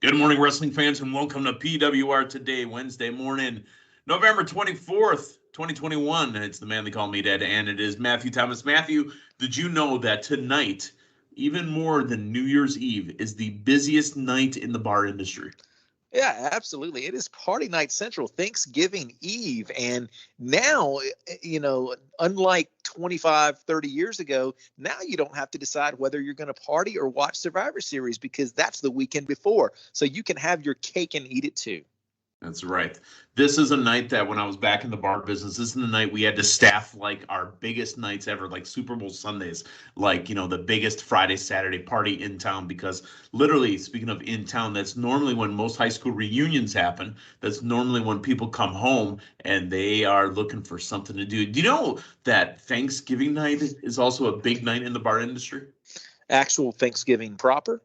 Good morning, wrestling fans, and welcome to PWR Today, Wednesday morning, November 24th, 2021. It's the man they call Meathead, and it is Matthew Thomas. Matthew, did you know that tonight, even more than New Year's Eve, is the busiest night in the bar industry? Yeah, absolutely. It is Party Night Central, Thanksgiving Eve. And now, unlike 25, 30 years ago, now you don't have to decide whether you're going to party or watch Survivor Series because that's the weekend before. So you can have your cake and eat it too. That's right. This is a night that when I was back in the bar business, this is the night we had to staff like our biggest nights ever, like Super Bowl Sundays, like, the biggest Friday, Saturday party in town, because literally, speaking of in town, that's normally when most high school reunions happen. That's normally when people come home and they are looking for something to do. Do you know that Thanksgiving night is also a big night in the bar industry? Actual Thanksgiving proper?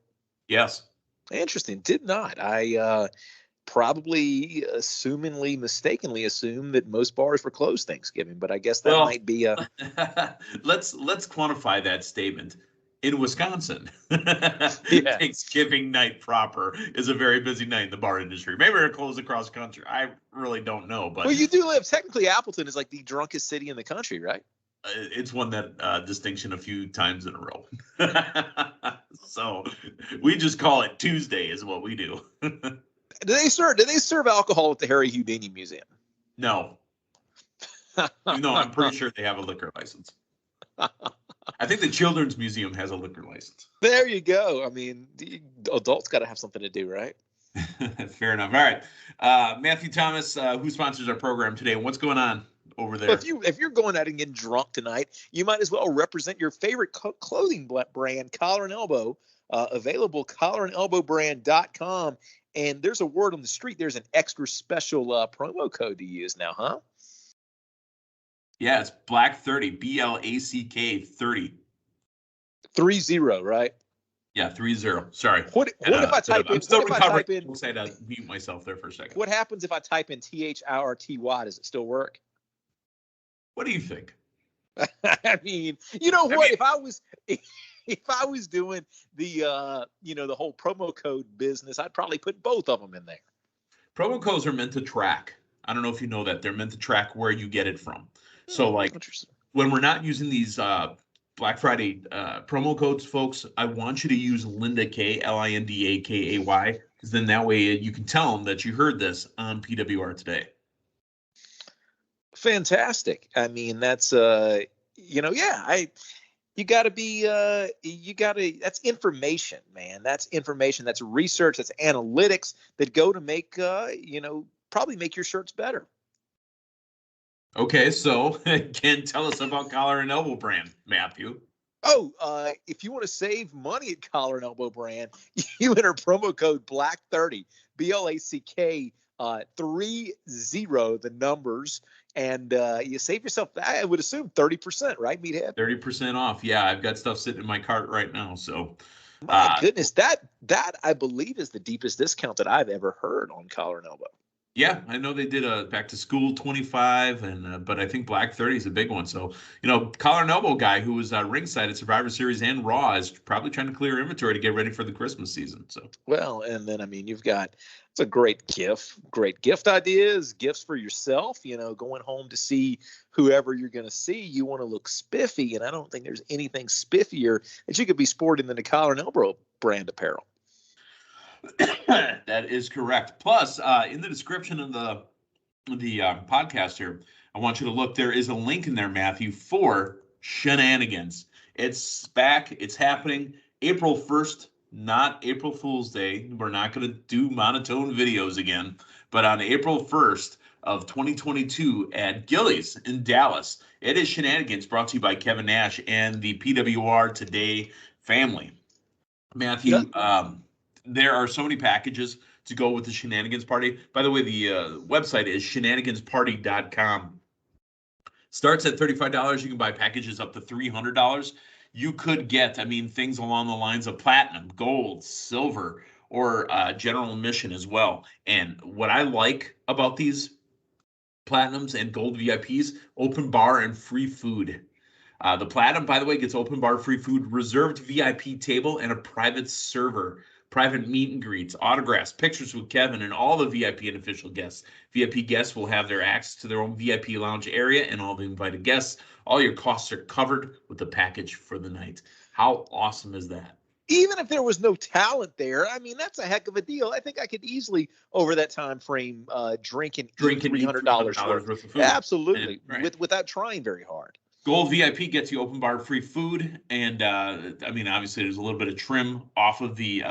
Yes. Interesting. Did not. I probably mistakenly assumed that most bars were closed Thanksgiving, but I guess that might be a let's quantify that statement. In Wisconsin, Yeah. Thanksgiving night proper is a very busy night in the bar industry. Maybe they're closed across the country. I really don't know, but Well, you do live technically. Appleton is like the drunkest city in the country, right? It's won that distinction a few times in a row. So we just call it Tuesday is what we do. Do they serve alcohol at the Harry Houdini Museum? No. I'm pretty sure they have a liquor license. I think the Children's Museum has a liquor license. There you go. I mean, the adults got to have something to do, right? Fair enough. All right. Matthew Thomas, who sponsors our program today? What's going on over there? Well, if you're going out and getting drunk tonight, you might as well represent your favorite clothing brand, Collar and Elbow. Available collarandelbowbrand.com. And there's a word on the street. There's an extra special promo code to use now, huh? Yeah, it's Black 30, BLACK 30. 30, right? Yeah, 30. Sorry. What if I type in? I'm still recovering. I had to mute myself there for a second. What happens if I type in THIRTY? Does it still work? What do you think? I mean, if I was doing the the whole promo code business, I'd probably put both of them in there. Promo codes are meant to track. I don't know if you know that. They're meant to track where you get it from. So like when we're not using these Black Friday promo codes, folks, I want you to use Linda K, LINDAKAY, because then that way you can tell them that you heard this on PWR Today. Fantastic. I mean, that's that's information, man. That's information. That's research. That's analytics that go to make, probably make your shirts better. Okay. So again, tell us about Collar and Elbow Brand, Matthew. Oh, if you want to save money at Collar and Elbow Brand, you enter promo code BLACK30, BLACK 30, the numbers, and you save yourself, I would assume, 30%, right, Meathead? 30% off. Yeah, I've got stuff sitting in my cart right now. So, my goodness, that I believe is the deepest discount that I've ever heard on Collar and Elbow. Yeah, I know they did a back to school 25, and but I think Black 30 is a big one. So, Collar and Elbow guy who was ringside at Survivor Series and Raw is probably trying to clear inventory to get ready for the Christmas season. So, well, and then it's a great gift ideas, gifts for yourself. Going home to see whoever you're going to see, you want to look spiffy, and I don't think there's anything spiffier that you could be sporting than the Collar and Elbow brand apparel. That is correct. Plus, in the description of the podcast here, I want you to look. There is a link in there, Matthew, for Shenanigans. It's back. It's happening April 1st, not April Fool's Day. We're not going to do monotone videos again. But on April 1st of 2022 at Gillies in Dallas, it is Shenanigans, brought to you by Kevin Nash and the PWR Today family. Matthew, there are so many packages to go with the Shenanigans party. By the way, the website is shenanigansparty.com. Starts at $35. You can buy packages up to $300. You could get, things along the lines of platinum, gold, silver, or general admission as well. And what I like about these platinums and gold VIPs, open bar and free food. The platinum, by the way, gets open bar, free food, reserved VIP table, and a private server. private meet and greets, autographs, pictures with Kevin, and all the VIP and official guests. VIP guests will have their access to their own VIP lounge area, and all the invited guests. All your costs are covered with the package for the night. How awesome is that? Even if there was no talent there, I mean, that's a heck of a deal. I think I could easily, over that time frame, drink and eat $300 worth of food. Absolutely, And, right. without trying very hard. Gold VIP gets you open bar free food, and I mean, obviously, there's a little bit of trim off of the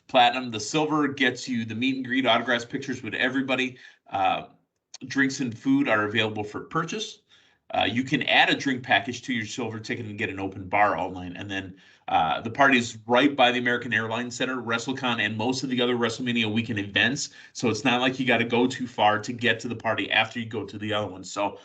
platinum. The silver gets you the meet and greet, autographs, pictures with everybody. Drinks and food are available for purchase. You can add a drink package to your silver ticket and get an open bar all night. And then the party is right by the American Airlines Center, WrestleCon, and most of the other WrestleMania weekend events. So it's not like you got to go too far to get to the party after you go to the other one. So,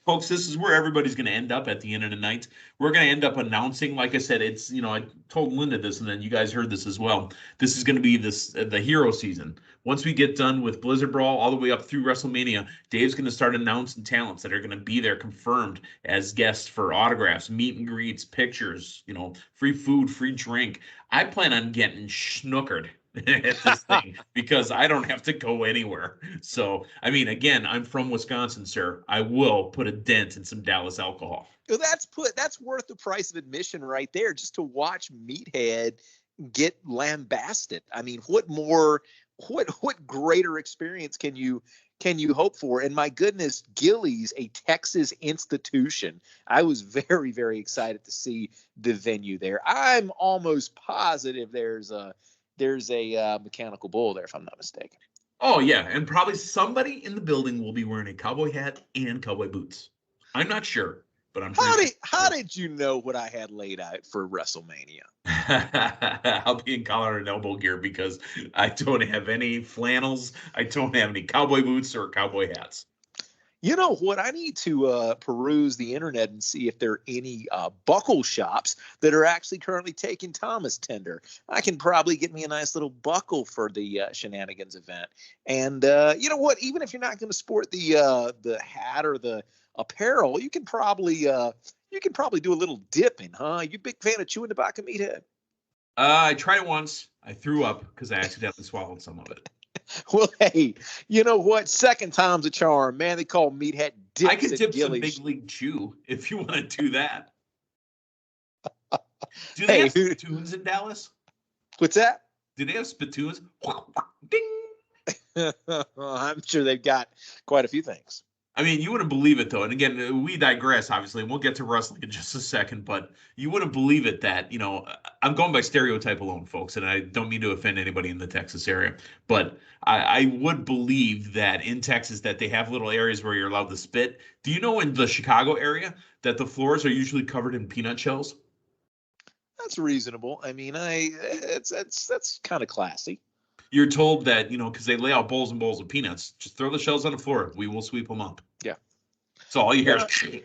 folks, this is where everybody's going to end up at the end of the night. We're going to end up announcing, like I said, it's, I told Linda this, and then you guys heard this as well. This is going to be the hero season. Once we get done with Blizzard Brawl all the way up through WrestleMania, Dave's going to start announcing talents that are going to be there confirmed as guests for autographs, meet and greets, pictures, free food, free drink. I plan on getting snookered at this thing because I don't have to go anywhere. So, I mean, again, I'm from Wisconsin, sir. I will put a dent in some Dallas alcohol. Well, that's worth the price of admission right there, just to watch Meathead get lambasted. I mean, what greater experience can you hope for? And my goodness, Gillies, a Texas institution. I was very, very excited to see the venue there. I'm almost positive there's a mechanical bull there, if I'm not mistaken. Oh yeah, and probably somebody in the building will be wearing a cowboy hat and cowboy boots. I'm not sure, but I'm how did you know what I had laid out for WrestleMania? I'll be in collar and elbow gear because I don't have any flannels. I don't have any cowboy boots or cowboy hats. You know what? I need to peruse the internet and see if there are any buckle shops that are actually currently taking Thomas tender. I can probably get me a nice little buckle for the Shenanigans event. And you know what? Even if you're not going to sport the hat or the apparel, you can probably do a little dipping, huh? You a big fan of chewing tobacco, Meathead? I tried it once. I threw up because I accidentally swallowed some of it. Well, hey, you know what? Second time's a charm, man. They call Meathead dips. I could dip Gillies. some Big League Chew if you want to do that. Do they have spittoons in Dallas? What's that? Do they have spittoons? Ding! I'm sure they've got quite a few things. I mean, you wouldn't believe it, though. And again, we digress, obviously, and we'll get to wrestling in just a second. But you wouldn't believe it that, I'm going by stereotype alone, folks, and I don't mean to offend anybody in the Texas area. But I would believe that in Texas that they have little areas where you're allowed to spit. Do you know in the Chicago area that the floors are usually covered in peanut shells? That's reasonable. I mean, that's kind of classy. You're told that, because they lay out bowls and bowls of peanuts, just throw the shells on the floor. We will sweep them up. Yeah. So all you hear is...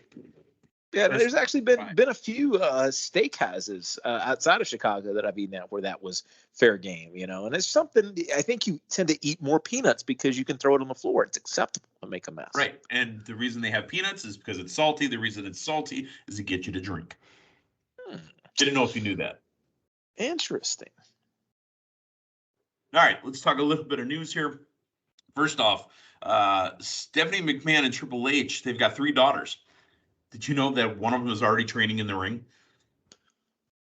Yeah, there's actually been a few steakhouses outside of Chicago that I've eaten at where that was fair game, and it's something I think you tend to eat more peanuts because you can throw it on the floor. It's acceptable to make a mess. Right. And the reason they have peanuts is because it's salty. The reason it's salty is to get you to drink. Didn't know if you knew that. Interesting. All right, let's talk a little bit of news here. First off, Stephanie McMahon and Triple H, they've got 3 daughters. Did you know that one of them is already training in the ring?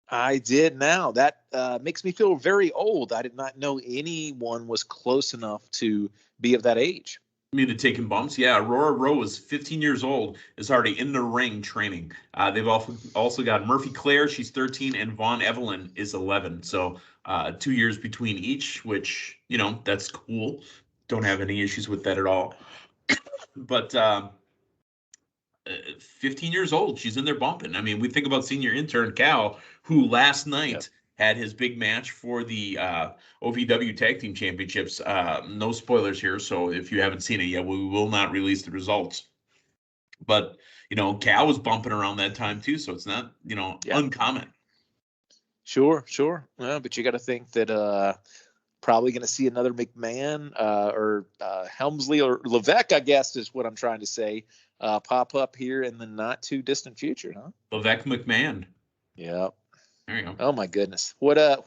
I did now. That makes me feel very old. I did not know anyone was close enough to be of that age. You mean to taking bumps? Yeah, Aurora Rose, 15 years old, is already in the ring training. They've also got Murphy Claire, she's 13, and Vaughn Evelyn is 11. So 2 years between each, which, that's cool. Don't have any issues with that at all. But 15 years old, she's in there bumping. I mean, we think about senior intern Cal, who last night had his big match for the OVW Tag Team Championships. No spoilers here, so if you haven't seen it yet, we will not release the results. But, Cal was bumping around that time too, so it's not, uncommon. Sure. Well, but you got to think that probably going to see another McMahon or Helmsley or Levesque, I guess is what I'm trying to say, pop up here in the not too distant future, huh? Levesque McMahon. Yeah. There you go. Oh my goodness. What a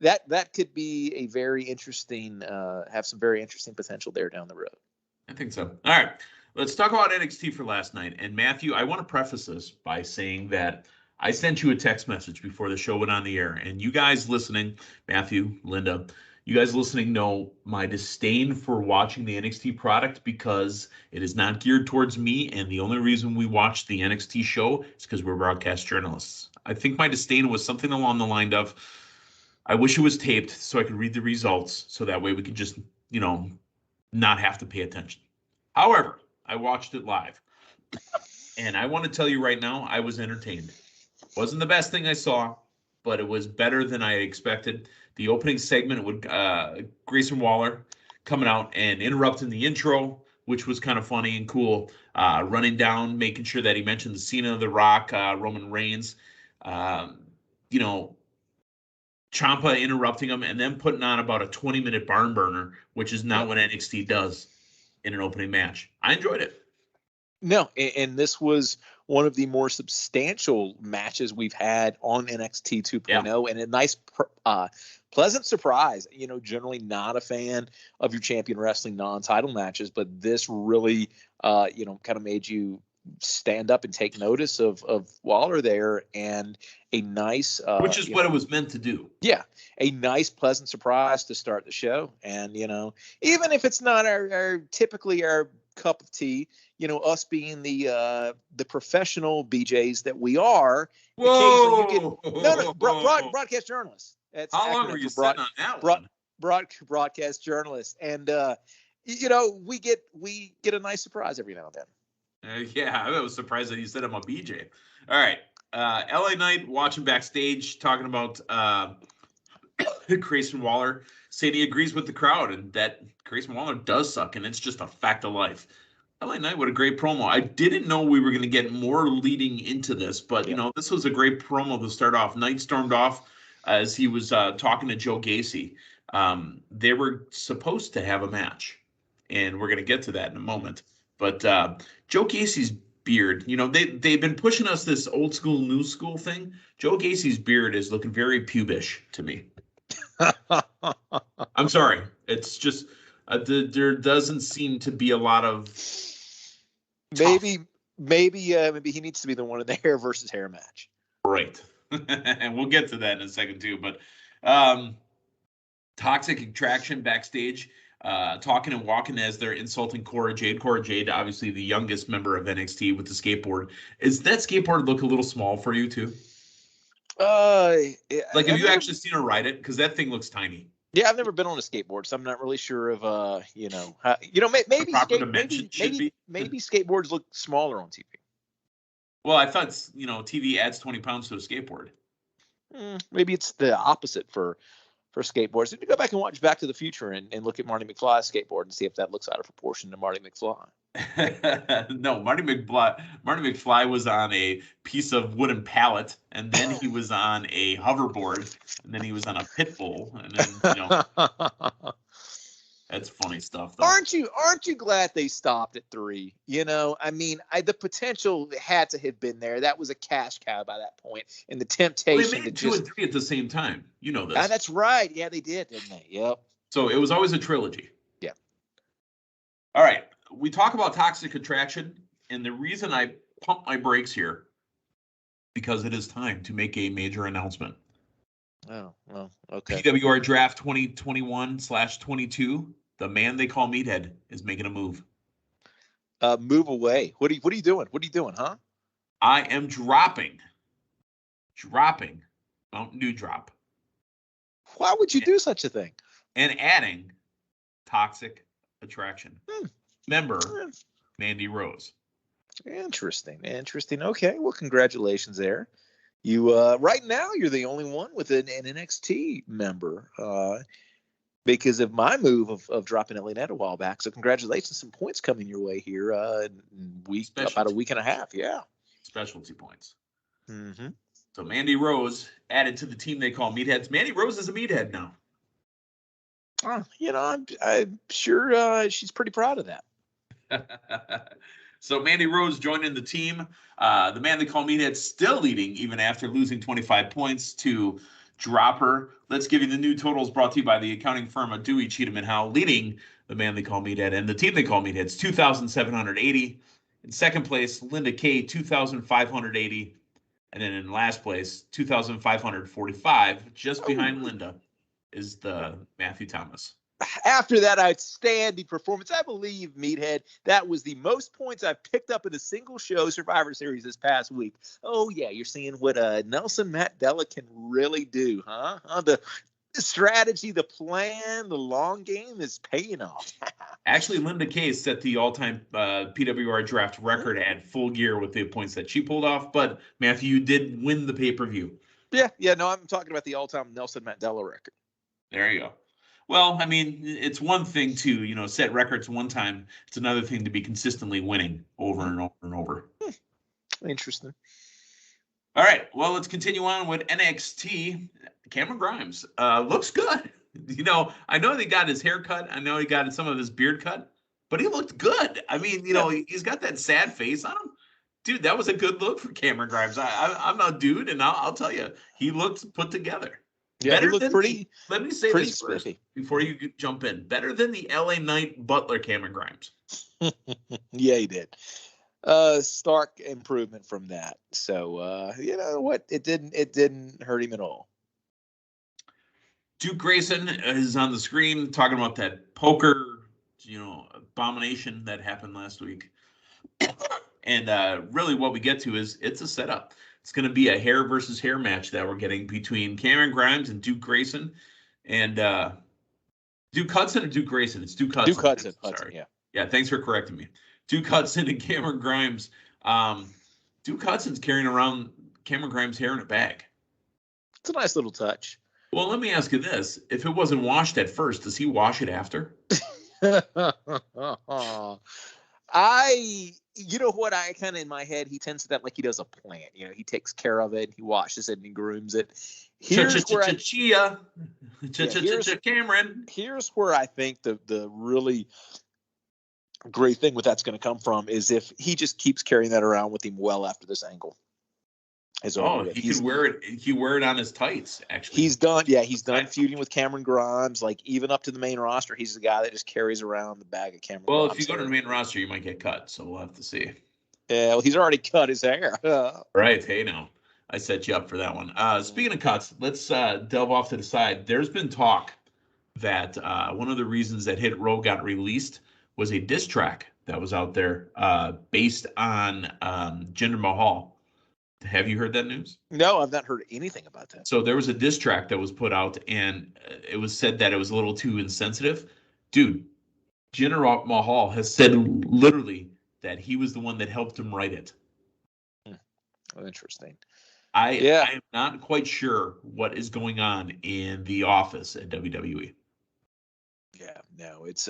that could be a very interesting, have some very interesting potential there down the road. I think so. All right, let's talk about NXT for last night. And Matthew, I want to preface this by saying that I sent you a text message before the show went on the air, and you guys listening, Matthew, Linda, you guys listening know my disdain for watching the NXT product because it is not geared towards me, and the only reason we watch the NXT show is because we're broadcast journalists. I think my disdain was something along the line of, I wish it was taped so I could read the results, so that way we could just, not have to pay attention. However, I watched it live, and I want to tell you right now, I was entertained. Wasn't the best thing I saw, but it was better than I expected. The opening segment with Grayson Waller coming out and interrupting the intro, which was kind of funny and cool. Running down, making sure that he mentioned the Cena, The Rock, Roman Reigns. Ciampa interrupting him and then putting on about a 20-minute barn burner, which is not what NXT does in an opening match. I enjoyed it. No, and this was one of the more substantial matches we've had on NXT 2.0, and a nice, pleasant surprise. Generally not a fan of your champion wrestling non-title matches, but this really, kind of made you stand up and take notice of Waller there, and a nice, which is what it was meant to do. Yeah, a nice, pleasant surprise to start the show, and even if it's not our typically our cup of tea, us being the professional BJs that we are. Whoa! Broadcast journalists. That's how long were you sitting on that one? Broadcast journalists, and we get a nice surprise every now and then. Yeah, I was surprised that you said I'm a BJ. All right, LA Knight watching backstage, talking about Grayson Waller, saying he agrees with the crowd and that Grayson Waller does suck, and it's just a fact of life. LA Knight, what a great promo. I didn't know we were going to get more leading into this, but, this was a great promo to start off. Knight stormed off as he was talking to Joe Gacy. They were supposed to have a match, and we're going to get to that in a moment. But Joe Gacy's beard, they've been pushing us this old school, new school thing. Joe Gacy's beard is looking very pubish to me. I'm sorry. It's just there doesn't seem to be a lot of maybe he needs to be the one in the hair versus hair match. Right. And we'll get to that in a second too. But Toxic Attraction backstage, talking and walking as they're insulting Cora Jade. Cora Jade, obviously the youngest member of NXT with the skateboard. Is that skateboard look a little small for you too? Have you actually seen her ride it? Because that thing looks tiny. Yeah, I've never been on a skateboard, so I'm not really sure of maybe skateboards look smaller on TV. Well, I thought TV adds 20 pounds to a skateboard. Maybe it's the opposite for skateboards. If you go back and watch Back to the Future and look at Marty McFly's skateboard and see if that looks out of proportion to Marty McFly. No, Marty McFly was on a piece of wooden pallet, and then he was on a hoverboard, and then he was on a pit bull, and then that's funny stuff, though. Aren't you glad they stopped at 3? The potential had to have been there. That was a cash cow by that point, and the temptation they made 2 and 3 at the same time. You know this. That's right. Yeah, they did, didn't they? Yep. So it was always a trilogy. Yeah. All right. We talk about Toxic Attraction, and the reason I pump my brakes here, because it is time to make a major announcement. Oh, well, okay. PWR Draft 2021/22, the man they call Meathead is making a move. Move away. What are you doing? What are you doing, huh? I am dropping Mountain Dew Drop. Why would you do such a thing? And adding Toxic Attraction. Member Mandy Rose. Interesting. Okay, well, congratulations there. You right now you're the only one with an NXT member because of my move of dropping LA Knight a while back. So congratulations, some points coming your way here about a week and a half. Yeah, specialty points. Mm-hmm. So Mandy Rose added to the team they call Meatheads. Mandy Rose is a Meathead now. I'm sure she's pretty proud of that. So Mandy Rose joining the team. The man they call Meathead still leading even after losing 25 points to dropper. Let's give you the new totals brought to you by the accounting firm of Dewey, Cheatham, and Howe, leading the man they call Meathead and the team they call Meathead. It's 2,780. In second place, Linda K, 2,580. And then in last place, 2,545. Just behind Linda is the Matthew Thomas. After that outstanding performance, I believe, Meathead, that was the most points I've picked up in a single show Survivor Series this past week. Oh, yeah, you're seeing what Nelson Mandela can really do, huh? The strategy, the plan, the long game is paying off. Actually, Linda K set the all-time PWR draft record at Full Gear with the points that she pulled off. But, Matthew, you did win the pay-per-view. Yeah, no, I'm talking about the all-time Nelson Mandela record. There you go. Well, I mean, it's one thing to, set records one time. It's another thing to be consistently winning over and over and over. Interesting. All right. Well, let's continue on with NXT. Cameron Grimes looks good. I know he got his hair cut. I know he got some of his beard cut, but he looked good. I mean, he's got that sad face on him. Dude, that was a good look for Cameron Grimes. I'm a dude, and I'll tell you, he looked put together. Yeah, he looked pretty. Let me say pretty this first spiffy before you jump in. Better than the LA Knight Butler Cameron Grimes. Yeah, he did. Stark improvement from that. So you know what? It didn't hurt him at all. Duke Grayson is on the screen talking about that poker, abomination that happened last week. And really what we get to is it's a setup. It's going to be a hair versus hair match that we're getting between Cameron Grimes and Duke Grayson. And Duke Hudson or Duke Grayson? It's Duke Hudson. Duke Hudson. Sorry. Yeah. Yeah, thanks for correcting me. Duke Hudson and Cameron Grimes. Duke Hudson's carrying around Cameron Grimes' hair in a bag. It's a nice little touch. Well, let me ask you this. If it wasn't washed at first, does he wash it after? You know what, I kind of in my head, he tends to that like he does a plant. He takes care of it, he washes it, and he grooms it. Cameron. Here's where I think the really great thing with that's going to come from is if he just keeps carrying that around with him well after this angle. He could wear it. He could wear it on his tights. Actually, he's done. Yeah, he's done feuding with Cameron Grimes. Like even up to the main roster, he's the guy that just carries around the bag of Cameron. Well, Grimes if you go to the main roster, you might get cut. So we'll have to see. Yeah, well, he's already cut his hair. Right. Hey, now I set you up for that one. Speaking of cuts, let's delve off to the side. There's been talk that one of the reasons that Hit Row got released was a diss track that was out there based on Jinder Mahal. Have you heard that news? No, I've not heard anything about that. So there was a diss track that was put out, and it was said that it was a little too insensitive. Dude, Jinder Mahal has said literally that he was the one that helped him write it. Oh, interesting. I am not quite sure what is going on in the office at WWE. Yeah, no, it's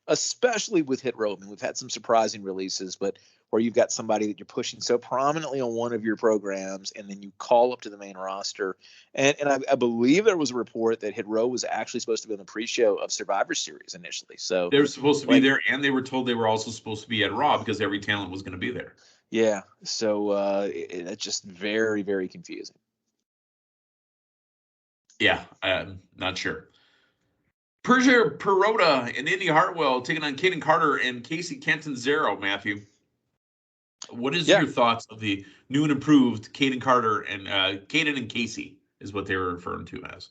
especially with Hit Row. I mean, we've had some surprising releases, but where you've got somebody that you're pushing so prominently on one of your programs, and then you call up to the main roster. And I believe there was a report that Hit Row was actually supposed to be on the pre-show of Survivor Series initially. So they were supposed to be there, and they were told they were also supposed to be at Raw because every talent was going to be there. Yeah, so it's just very, very confusing. Yeah, I'm not sure. Persia Perota and Indy Hartwell taking on Caden Carter and Casey Catanzaro, Matthew. What is your thoughts of the new and improved Caden Carter and Caden and Casey is what they were referring to as?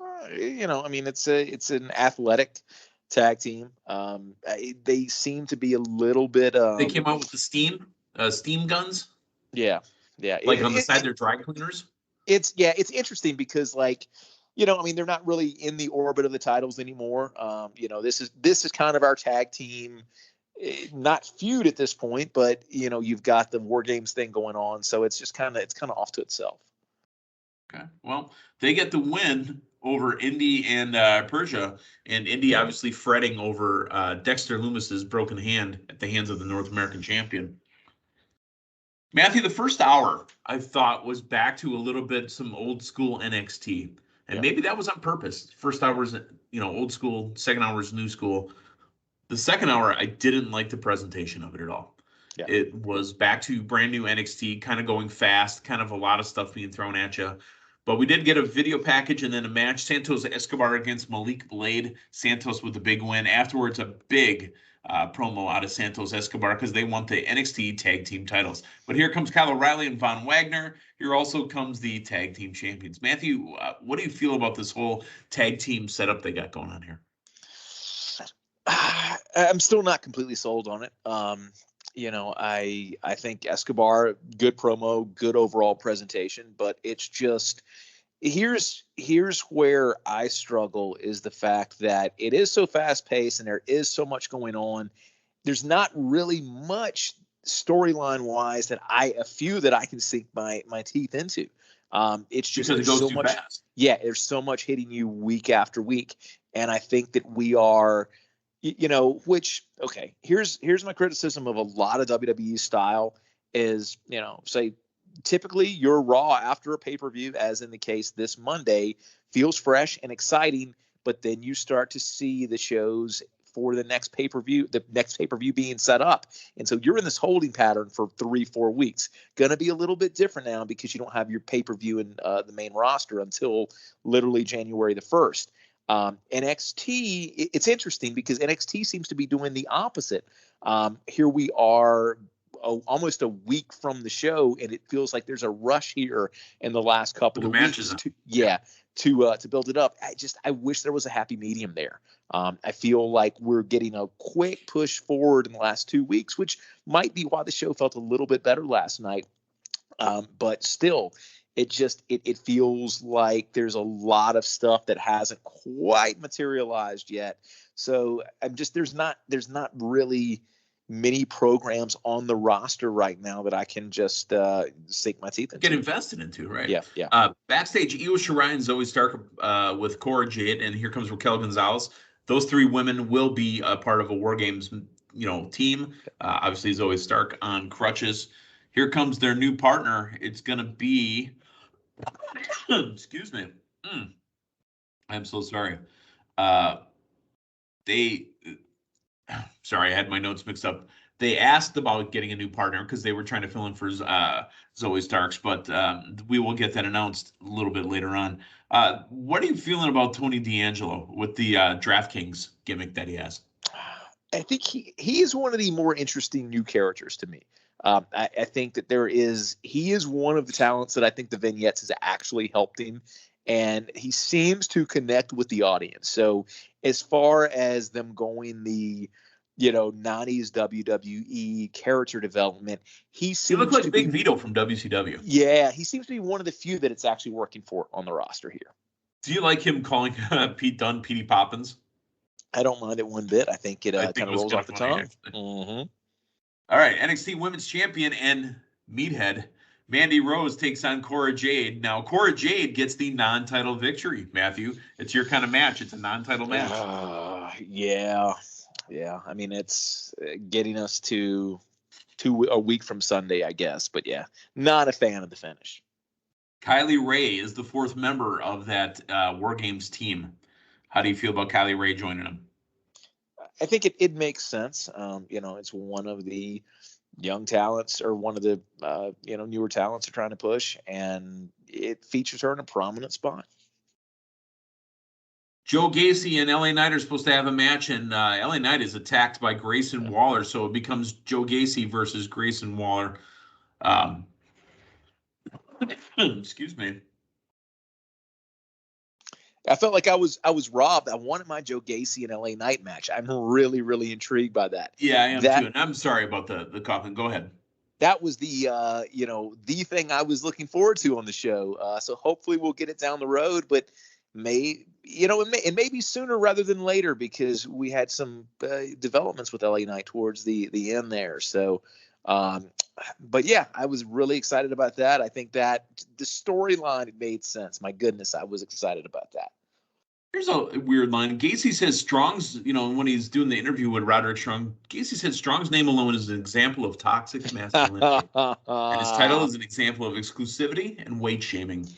I mean, it's an athletic tag team. They seem to be a little bit. They came out with the steam guns. Yeah. Like on the side, they're dry cleaners. It's interesting because I mean, they're not really in the orbit of the titles anymore. This is kind of our tag team, not feud at this point, but you've got the War Games thing going on, so it's kind of off to itself. Okay, well, they get the win over Indy and Persia, and Indy obviously fretting over Dexter Loomis's broken hand at the hands of the North American champion. Matthew, the first hour I thought was back to a little bit some old school NXT. And maybe that was on purpose. First hour is, old school. Second hour is new school. The second hour, I didn't like the presentation of it at all. Yeah. It was back to brand new NXT, kind of going fast, kind of a lot of stuff being thrown at you. But we did get a video package and then a match. Santos Escobar against Malik Blade. Santos with the big win. Afterwards, a big promo out of Santos Escobar because they want the NXT tag team titles. But here comes Kyle O'Reilly and Von Wagner. Here also comes the tag team champions. Matthew, what do you feel about this whole tag team setup they got going on here? I'm still not completely sold on it. I think Escobar, good promo, good overall presentation, but it's just here's where I struggle is the fact that it is so fast paced and there is so much going on. There's not really much storyline wise that a few that I can sink my teeth into. It's just because it goes too much fast. Yeah, there's so much hitting you week after week, and I think that we are. Here's my criticism of a lot of WWE style is, say, typically your Raw after a pay-per-view, as in the case this Monday, feels fresh and exciting, but then you start to see the shows for the next pay-per-view being set up. And so you're in this holding pattern for 3-4 weeks. Going to be a little bit different now because you don't have your pay-per-view in the main roster until literally January the 1st. NXT, it's interesting because NXT seems to be doing the opposite. Here we are almost a week from the show, and it feels like there's a rush here in the last couple of weeks to build it up. I wish there was a happy medium there. I feel like we're getting a quick push forward in the last 2 weeks, which might be why the show felt a little bit better last night. But still, it feels like there's a lot of stuff that hasn't quite materialized yet. So there's not really many programs on the roster right now that I can just sink my teeth into. Get invested into, right? Yeah. Backstage, Io Shirai and Zoe Stark with Cora Jade, and here comes Raquel Gonzalez. Those three women will be a part of a War Games, team. Obviously, Zoe Stark on crutches. Here comes their new partner. It's going to be, excuse me. I'm so sorry. Sorry, I had my notes mixed up. They asked about getting a new partner because they were trying to fill in for Zoe Starks, but we will get that announced a little bit later on. What are you feeling about Tony D'Angelo with the DraftKings gimmick that he has? I think he is one of the more interesting new characters to me. I think that he is one of the talents that I think the vignettes has actually helped him, and he seems to connect with the audience. So as far as them going the 90s WWE character development, he looks like Big Vito from WCW. Yeah, he seems to be one of the few that it's actually working for on the roster here. Do you like him calling Pete Dunne Petey Poppins? I don't mind it one bit. I think it kind of rolls off the tongue. Mm-hmm. All right, NXT Women's Champion and Meathead, Mandy Rose takes on Cora Jade. Now, Cora Jade gets the non-title victory, Matthew. It's your kind of match. It's a non-title match. Yeah. I mean, it's getting us to a week from Sunday, I guess. But, yeah, not a fan of the finish. Kylie Ray is the fourth member of that War Games team. How do you feel about Kylie Ray joining them? I think it makes sense. It's one of the young talents or one of the, newer talents are trying to push, and it features her in a prominent spot. Joe Gacy and LA Knight are supposed to have a match, and LA Knight is attacked by Grayson Waller, so it becomes Joe Gacy versus Grayson Waller. Excuse me. I felt like I was robbed. I wanted my Joe Gacy and LA Knight match. I'm really, really intrigued by that. Yeah, I am too. And I'm sorry about the coughing. Go ahead. That was the the thing I was looking forward to on the show. So hopefully we'll get it down the road, but it may be sooner rather than later because we had some developments with LA Knight towards the end there. So, but yeah, I was really excited about that. I think that the storyline made sense. My goodness, I was excited about that. Here's a weird line. Gacy says Strong's, when he's doing the interview with Roderick Strong, Gacy said Strong's name alone is an example of toxic masculinity. And his title is an example of exclusivity and weight shaming.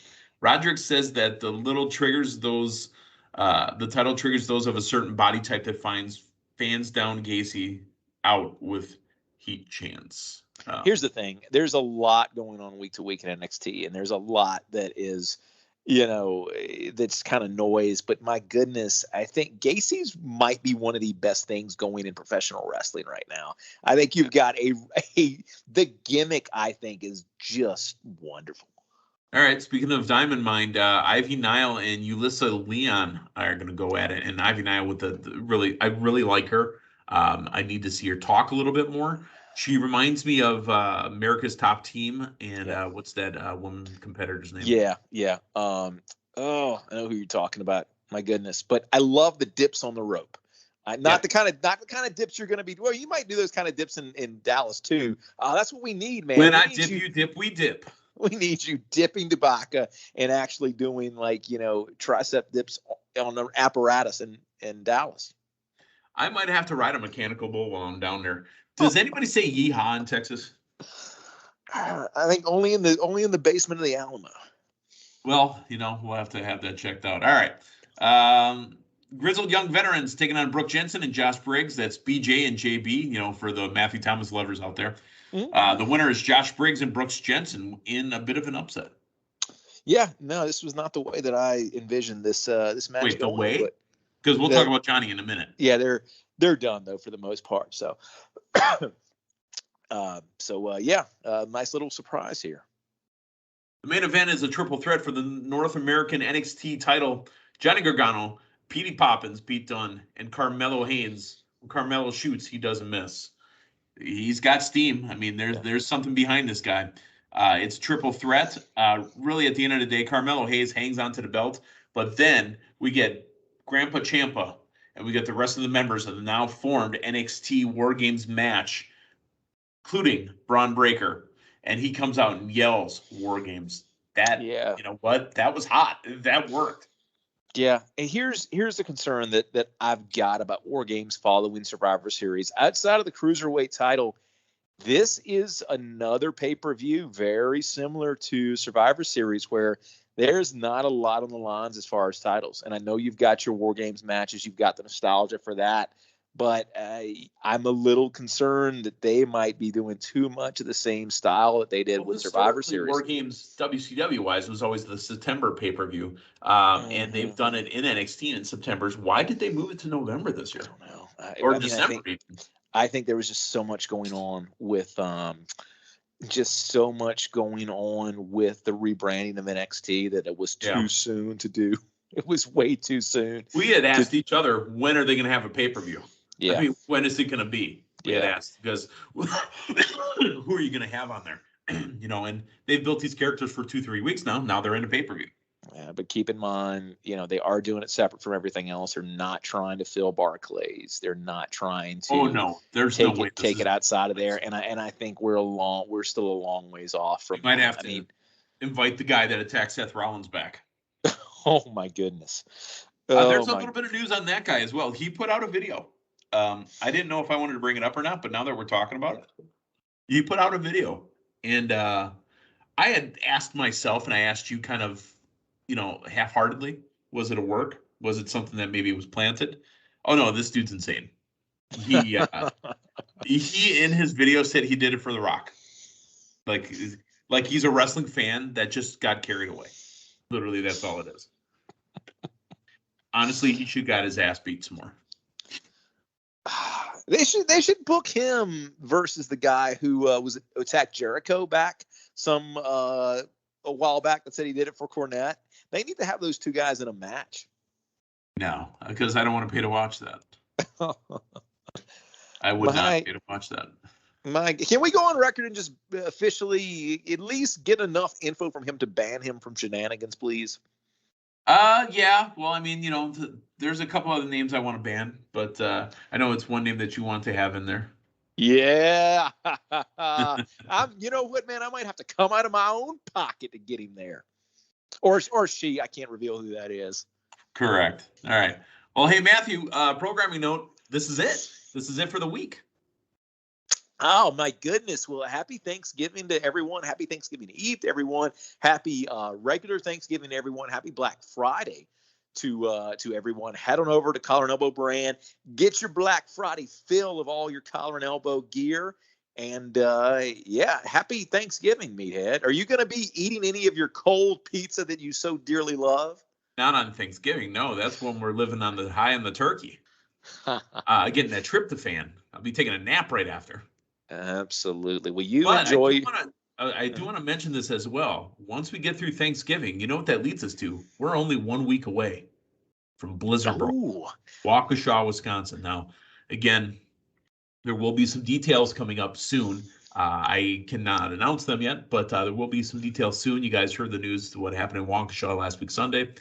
Roderick says that the title triggers those of a certain body type that fans down Gacy out with heat chants. Here's the thing. There's a lot going on week to week in NXT, and there's a lot that is that's kind of noise. But my goodness, I think Gacy's might be one of the best things going in professional wrestling right now. I think you've got the gimmick, I think, is just wonderful. All right. Speaking of Diamond Mind, Ivy Nile and Ulyssa Leon are going to go at it. And Ivy Nile with I really like her. I need to see her talk a little bit more. She reminds me of America's Top Team and what's that woman competitor's name? Yeah. I know who you're talking about. My goodness, but I love the dips on the rope. Not the kind of dips you're going to be. Well, you might do those kind of dips in Dallas too. That's what we need, man. When I dip, you dip, we dip. We need you dipping Tabaka and actually doing tricep dips on the apparatus in Dallas. I might have to ride a mechanical bull while I'm down there. Does anybody say yeehaw in Texas? I think only in the basement of the Alamo. Well, we'll have to have that checked out. All right. Grizzled Young Veterans taking on Brooke Jensen and Josh Briggs. That's BJ and JB, for the Matthew Thomas lovers out there. Mm-hmm. The winner is Josh Briggs and Brooks Jensen in a bit of an upset. Yeah, no, this was not the way that I envisioned this match. Wait, the way? Because we'll talk about Johnny in a minute. Yeah, they're done though for the most part. So, nice little surprise here. The main event is a triple threat for the North American NXT title. Johnny Gargano, Petey Poppins, Pete Dunne, and Carmelo Haynes. When Carmelo shoots, he doesn't miss. He's got steam. I mean, there's something behind this guy. It's triple threat. Really, at the end of the day, Carmelo Hayes hangs onto the belt. But then we get Grandpa Ciampa, and we get the rest of the members of the now formed NXT War Games match, including Braun Breaker. And he comes out and yells War Games. You know what? That was hot. That worked. Yeah, and here's the concern that I've got about War Games following Survivor Series. Outside of the Cruiserweight title, this is another pay-per-view very similar to Survivor Series where there's not a lot on the lines as far as titles. And I know you've got your War Games matches, you've got the nostalgia for that, but I'm a little concerned that they might be doing too much of the same style that they did with Survivor Series. War Games WCW-wise was always the September pay-per-view, and they've done it in NXT in September. Why did they move it to November this year? I don't know. Or December. I think there was just so much going on with the rebranding of NXT that it was too soon to do. It was way too soon. We had asked each other, when are they going to have a pay-per-view? Yeah. I mean, when is it going to be? We had asked because who are you going to have on there? And they've built these characters for 2-3 weeks now. Now they're in a pay-per-view. Yeah, but keep in mind, they are doing it separate from everything else. They're not trying to fill Barclays. They're not trying to. Oh no, there's no way take it outside of there. And I think we're still a long ways off from. You might have to invite the guy that attacked Seth Rollins back. Oh my goodness. There's a little bit of news on that guy as well. He put out a video. I didn't know if I wanted to bring it up or not, but now that we're talking about it, he put out a video, and I had asked myself, and I asked you kind of, half-heartedly, was it a work? Was it something that maybe was planted? Oh no, this dude's insane. He in his video said he did it for The Rock. Like he's a wrestling fan that just got carried away. Literally, that's all it is. Honestly, he should got his ass beat some more. They should book him versus the guy who was attacked Jericho back a while back that said he did it for Cornette. They need to have those two guys in a match. No, because I don't want to pay to watch that. I would not pay to watch that. Can we go on record and just officially at least get enough info from him to ban him from shenanigans, please? Yeah. Well, I mean, there's a couple other names I want to ban, but I know it's one name that you want to have in there. Yeah. You know what, man? I might have to come out of my own pocket to get him there. Or she. I can't reveal who that is. Correct. All right. Well, hey, Matthew, programming note, this is it. This is it for the week. Oh, my goodness. Well, happy Thanksgiving to everyone. Happy Thanksgiving Eve to everyone. Happy regular Thanksgiving to everyone. Happy Black Friday to everyone. Head on over to Collar and Elbow Brand. Get your Black Friday fill of all your collar and elbow gear. And yeah, happy Thanksgiving, Meathead. Are you going to be eating any of your cold pizza that you so dearly love? Not on Thanksgiving. No, that's when we're living on the high on the turkey. Getting that tryptophan. I'll be taking a nap right after. Absolutely. Well, you But enjoy. I do want to mention this as well. Once we get through Thanksgiving, you know what that leads us to? We're only 1 week away from Blizzard Brawl, Oh, Waukesha, Wisconsin. Now, again, there will be some details coming up soon. I cannot announce them yet, but there will be some details soon. You guys heard the news, what happened in Waukesha last week, Sunday.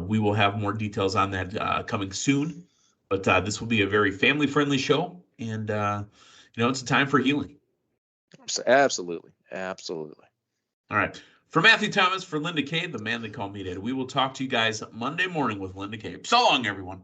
We will have more details on that coming soon. But this will be a very family-friendly show, and it's a time for healing. absolutely. Absolutely. All right. For Matthew Thomas, for Linda Kay, the man they call Meathead, we will talk to you guys Monday morning with Linda Kay. So long, everyone.